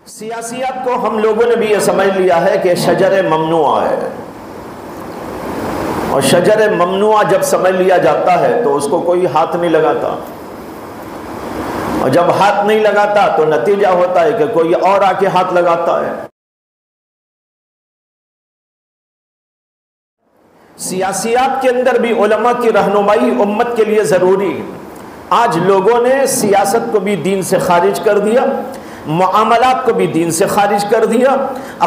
سیاسیات کو ہم لوگوں نے بھی یہ سمجھ لیا ہے کہ شجر ممنوع ہے، اور شجر ممنوع جب سمجھ لیا جاتا ہے تو اس کو کوئی ہاتھ نہیں لگاتا، اور جب ہاتھ نہیں لگاتا تو نتیجہ ہوتا ہے کہ کوئی اور آ کے ہاتھ لگاتا ہے۔ سیاسیات کے اندر بھی علماء کی رہنمائی امت کے لیے ضروری ہے۔ آج لوگوں نے سیاست کو بھی دین سے خارج کر دیا، معاملات کو بھی دین سے خارج کر دیا،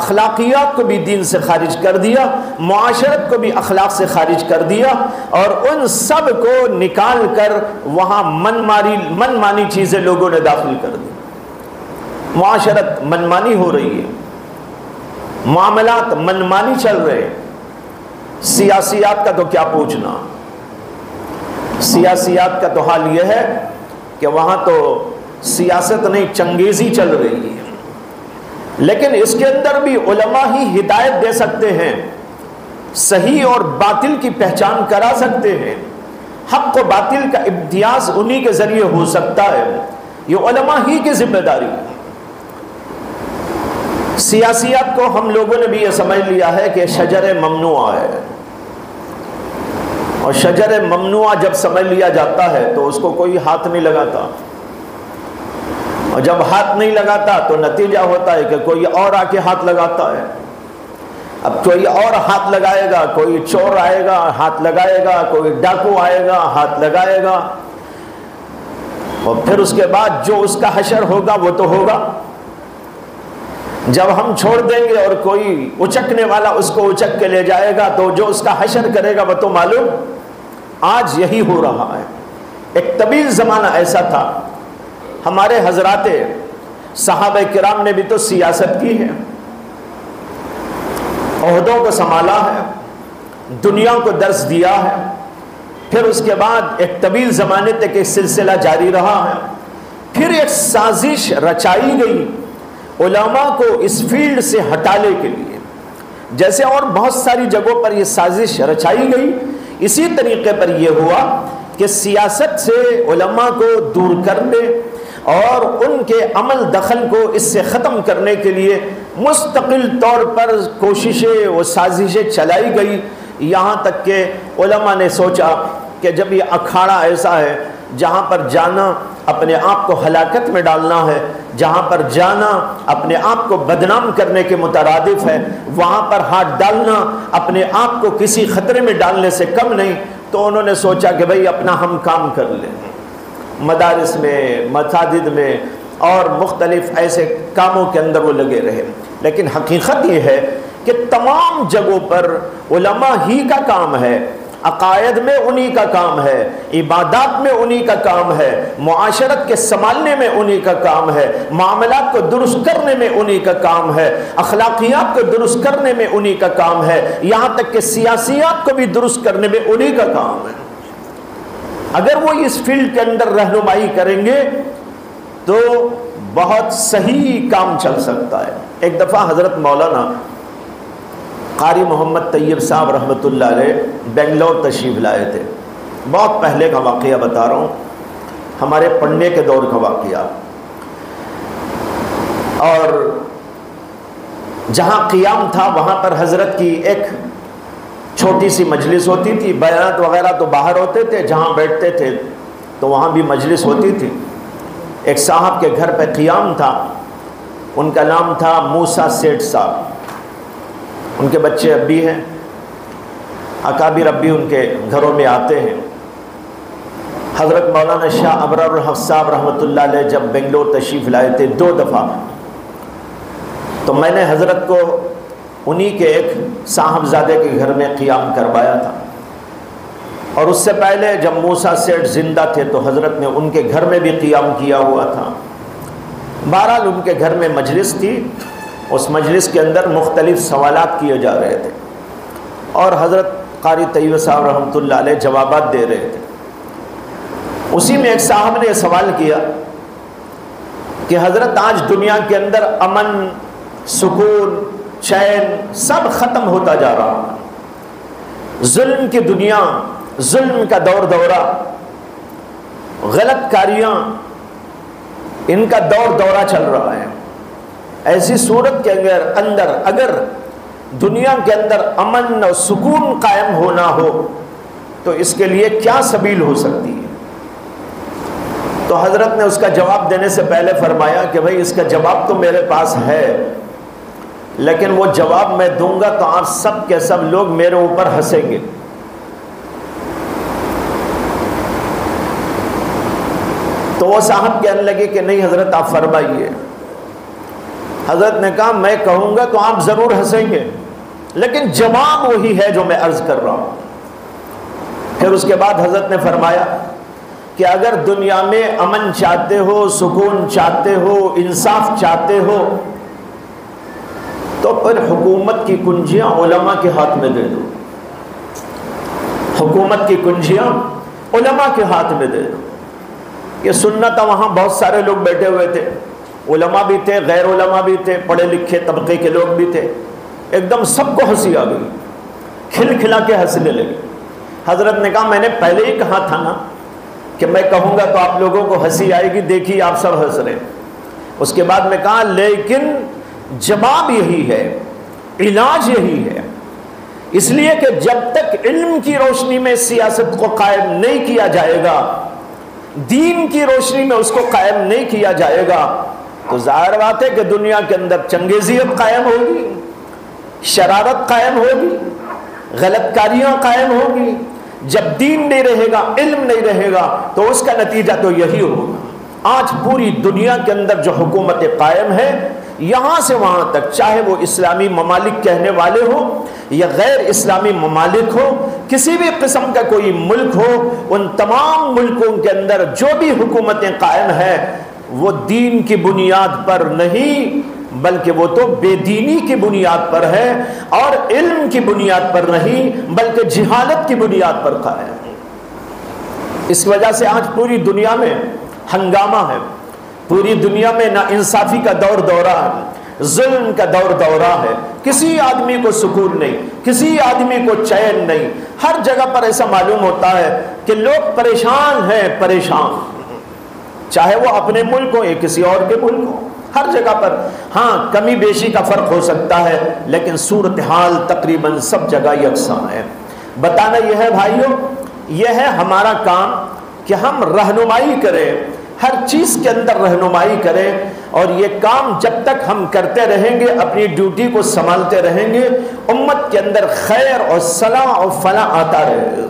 اخلاقیات کو بھی دین سے خارج کر دیا، معاشرت کو بھی اخلاق سے خارج کر دیا، اور ان سب کو نکال کر وہاں من مانی چیزیں لوگوں نے داخل کر دی۔ معاشرت منمانی ہو رہی ہے، معاملات منمانی چل رہے ہیں۔ سیاسیات کا تو کیا پوچھنا، سیاسیات کا تو حال یہ ہے کہ وہاں تو سیاست نہیں چنگیزی چل رہی ہے، لیکن اس کے اندر بھی علماء ہی ہدایت دے سکتے ہیں، صحیح اور باطل کی پہچان کرا سکتے ہیں، حق و باطل کا امتیاز انہی کے ذریعے ہو سکتا ہے، یہ علماء ہی کی ذمہ داری ہے۔ سیاسیات کو ہم لوگوں نے بھی یہ سمجھ لیا ہے کہ شجر ممنوع ہے، اور شجر ممنوع جب سمجھ لیا جاتا ہے تو اس کو کوئی ہاتھ نہیں لگاتا، اور جب ہاتھ نہیں لگاتا تو نتیجہ ہوتا ہے کہ کوئی اور آ کے ہاتھ لگاتا ہے۔ اب کوئی اور ہاتھ لگائے گا، کوئی چور آئے گا ہاتھ لگائے گا، کوئی ڈاکو آئے گا ہاتھ لگائے گا، اور پھر اس کے بعد جو اس کا حشر ہوگا وہ تو ہوگا۔ جب ہم چھوڑ دیں گے اور کوئی اچکنے والا اس کو اچک کے لے جائے گا تو جو اس کا حشر کرے گا وہ تو معلوم۔ آج یہی ہو رہا ہے۔ ایک طویل زمانہ ایسا تھا، ہمارے حضرات صحابہ کرام نے بھی تو سیاست کی ہے، عہدوں کو سنبھالا ہے، دنیا کو درس دیا ہے، پھر اس کے بعد ایک طویل زمانے تک ایک سلسلہ جاری رہا ہے، پھر ایک سازش رچائی گئی علماء کو اس فیلڈ سے ہٹانے کے لیے۔ جیسے اور بہت ساری جگہوں پر یہ سازش رچائی گئی، اسی طریقے پر یہ ہوا کہ سیاست سے علماء کو دور کرنے اور ان کے عمل دخل کو اس سے ختم کرنے کے لیے مستقل طور پر کوششیں و سازشیں چلائی گئی، یہاں تک کہ علماء نے سوچا کہ جب یہ اکھاڑا ایسا ہے جہاں پر جانا اپنے آپ کو ہلاکت میں ڈالنا ہے، جہاں پر جانا اپنے آپ کو بدنام کرنے کے مترادف ہے، وہاں پر ہاتھ ڈالنا اپنے آپ کو کسی خطرے میں ڈالنے سے کم نہیں، تو انہوں نے سوچا کہ بھئی اپنا ہم کام کر لیں۔ مدارس میں، مساجد میں اور مختلف ایسے کاموں کے اندر وہ لگے رہے، لیکن حقیقت یہ ہے کہ تمام جگہوں پر علماء ہی کا کام ہے، عقائد میں انہی کا کام ہے، عبادات میں انہی کا کام ہے، معاشرت کے سنبھالنے میں انہی کا کام ہے، معاملات کو درست کرنے میں انہی کا کام ہے، اخلاقیات کو درست کرنے میں انہی کا کام ہے، یہاں تک کہ سیاسیات کو بھی درست کرنے میں انہی کا کام ہے۔ اگر وہ اس فیلڈ کے اندر رہنمائی کریں گے تو بہت صحیح کام چل سکتا ہے۔ ایک دفعہ حضرت مولانا قاری محمد طیب صاحب رحمۃ اللہ علیہ بنگلور تشریف لائے تھے، بہت پہلے کا واقعہ بتا رہا ہوں، ہمارے پڑھنے کے دور کا واقعہ، اور جہاں قیام تھا وہاں پر حضرت کی ایک چھوٹی سی مجلس ہوتی تھی، بیانات وغیرہ تو باہر ہوتے تھے، جہاں بیٹھتے تھے تو وہاں بھی مجلس ہوتی تھی۔ ایک صاحب کے گھر پہ قیام تھا، ان کا نام تھا موسیٰ سیٹھ صاحب، ان کے بچے اب بھی ہیں، اکابر اب بھی ان کے گھروں میں آتے ہیں۔ حضرت مولانا شاہ ابرار الحق صاحب رحمۃ اللہ علیہ جب بنگلور تشریف لائے تھے 2 دفعہ، تو میں نے حضرت کو انہی کے ایک صاحبزادے کے گھر میں قیام کروایا تھا، اور اس سے پہلے جب موسیٰ سیٹھ زندہ تھے تو حضرت نے ان کے گھر میں بھی قیام کیا ہوا تھا۔ بہرحال ان کے گھر میں مجلس تھی، اس مجلس کے اندر مختلف سوالات کیے جا رہے تھے، اور حضرت قاری طیب صاحب رحمۃ اللہ علیہ جوابات دے رہے تھے۔ اسی میں ایک صاحب نے سوال کیا کہ حضرت آج دنیا کے اندر امن، سکون، چین سب ختم ہوتا جا رہا ہے، ظلم کی دنیا، ظلم کا دور دورہ، غلط کاریاں، ان کا دور دورہ چل رہا ہے۔ ایسی صورت کے اندر اگر دنیا کے اندر امن اور سکون قائم ہونا ہو تو اس کے لیے کیا سبیل ہو سکتی ہے؟ تو حضرت نے اس کا جواب دینے سے پہلے فرمایا کہ بھائی اس کا جواب تو میرے پاس ہے، لیکن وہ جواب میں دوں گا تو آپ سب کے سب لوگ میرے اوپر ہنسیں گے۔ تو وہ صاحب کہنے لگے کہ نہیں حضرت آپ فرمائیے۔ حضرت نے کہا میں کہوں گا تو آپ ضرور ہنسیں گے، لیکن جواب وہی ہے جو میں عرض کر رہا ہوں۔ پھر اس کے بعد حضرت نے فرمایا کہ اگر دنیا میں امن چاہتے ہو، سکون چاہتے ہو، انصاف چاہتے ہو تو پھر حکومت کی کنجیاں علماء کے ہاتھ میں دے دو۔ حکومت کی کنجیاں علماء کے ہاتھ میں دے دو۔ یہ سننا تھا، وہاں بہت سارے لوگ بیٹھے ہوئے تھے، علماء بھی تھے، غیر علماء بھی تھے، پڑھے لکھے طبقے کے لوگ بھی تھے۔ ایک دم سب کو ہنسی آ گئی، کھل کھلا کے ہنسنے لگے۔ حضرت نے کہا میں نے پہلے ہی کہا تھا نا کہ میں کہوں گا تو آپ لوگوں کو ہنسی آئے گی، دیکھیے آپ سب ہنس رہے ہیں۔ اس کے بعد میں کہا لیکن جواب یہی ہے، علاج یہی ہے، اس لیے کہ جب تک علم کی روشنی میں سیاست کو قائم نہیں کیا جائے گا، دین کی روشنی میں اس کو قائم نہیں کیا جائے گا، تو ظاہر بات ہے کہ دنیا کے اندر چنگیزیت قائم ہوگی، شرارت قائم ہوگی، غلط کاریاں قائم ہوگی۔ جب دین نہیں رہے گا، علم نہیں رہے گا تو اس کا نتیجہ تو یہی ہوگا۔ آج پوری دنیا کے اندر جو حکومت قائم ہے، یہاں سے وہاں تک، چاہے وہ اسلامی ممالک کہنے والے ہو یا غیر اسلامی ممالک ہو، کسی بھی قسم کا کوئی ملک ہو، ان تمام ملکوں کے اندر جو بھی حکومتیں قائم ہیں وہ دین کی بنیاد پر نہیں بلکہ وہ تو بے دینی کی بنیاد پر ہے، اور علم کی بنیاد پر نہیں بلکہ جہالت کی بنیاد پر قائم ہے۔ اس وجہ سے آج پوری دنیا میں ہنگامہ ہے، پوری دنیا میں ناانصافی کا دور دورہ ہے، ظلم کا دور دورہ ہے، کسی آدمی کو سکون نہیں، کسی آدمی کو چین نہیں۔ ہر جگہ پر ایسا معلوم ہوتا ہے کہ لوگ پریشان ہیں، پریشان، چاہے وہ اپنے ملک ہو یا کسی اور کے ملک ہو، ہر جگہ پر۔ ہاں کمی بیشی کا فرق ہو سکتا ہے، لیکن صورتحال تقریباً سب جگہ یکساں ہے۔ بتانا یہ ہے بھائیوں، یہ ہے ہمارا کام کہ ہم رہنمائی کریں، ہر چیز کے اندر رہنمائی کریں، اور یہ کام جب تک ہم کرتے رہیں گے، اپنی ڈیوٹی کو سنبھالتے رہیں گے، امت کے اندر خیر اور صلاح اور فلاح آتا رہے گا۔